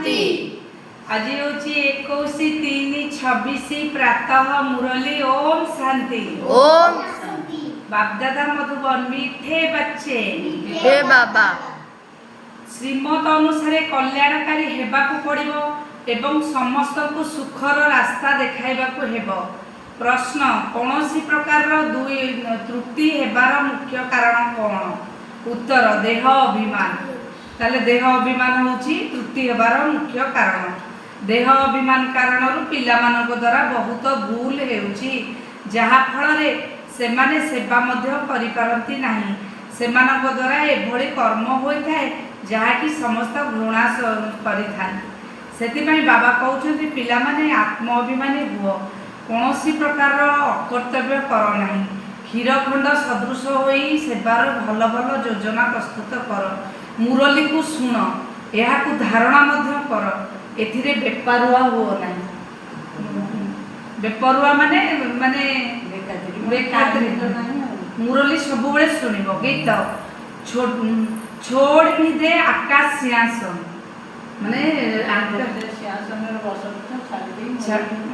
शांति। आज हूँ 21/3/26 प्रातः मुरली ओम शांति। ओम बापदादा मधुबन मीठे बच्चे हे बाबा श्रीमत अनुसार कल्याणकारी हेबाकु पड़िबो एवं समस्त को सुखर रास्ता देखाइबाकु हेबो। प्रश्न कौनसी प्रकार त्रुटि हेबार मुख्य कारण कौन? उत्तर देह अभिमान। ताले देह अभिमान होची त्रुटि हेबार मुख्य कारण। देह अभिमान कारण पिलामानक द्वारा बहुत भूल हेउची जहा फल रे सेमाने सेवा मध्य करि पारंती नाही। सेमानक द्वारा एभଳି कर्म होइथाय जहा कि समस्त घृणा करिथाନ୍ତି। सेतिपई बाबा कहउछन्ति पिलामाने आत्मअभिमानी हुओ, कौनसी प्रकार अकर्तव्य कर नाही। क्षीरखंड सदृश होई सेवार भल भल योजना प्रस्तुत कर। मुरली को शुण, एहाकु धारणा मध्य कर। एथिरे बेपारुआ हुओ नाही। बेपरुआ माने माने बेखातिर मुरली सब बेले शुणिबो। गीत छोड़ भी दे आकाश सिंहासन माने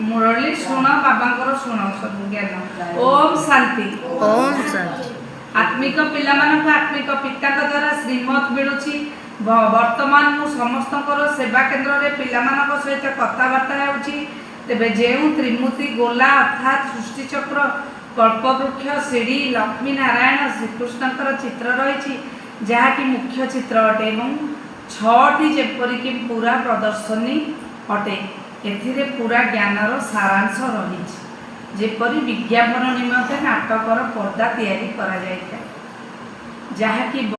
मुरली शुण बाबांकर शुण सब ज्ञान। ओम शांति। ओम शांति। आत्मिक पिलामानक आत्मिक पिता द्वारा श्रीमत मिलुची। वर्तमान मु समस्तकर सेवा केन्द्र रे पिलामानक सहित कथबार्ता हेउची। तेबे जेउ त्रिमूर्ति गोला अर्थात सृष्टि चक्र कल्पवृक्ष सीढ़ी लक्ष्मी नारायण श्रीकृष्णकर चित्र रही जहा कि मुख्य चित्र अटे एवं 6टी जेपरिक पूरा प्रदर्शनी अटे। एथिरे पूरा ज्ञानर सारांश रही जेपरी विज्ञापन निमंते नाटकर पर्दा तैयारी करा जायता जहा कि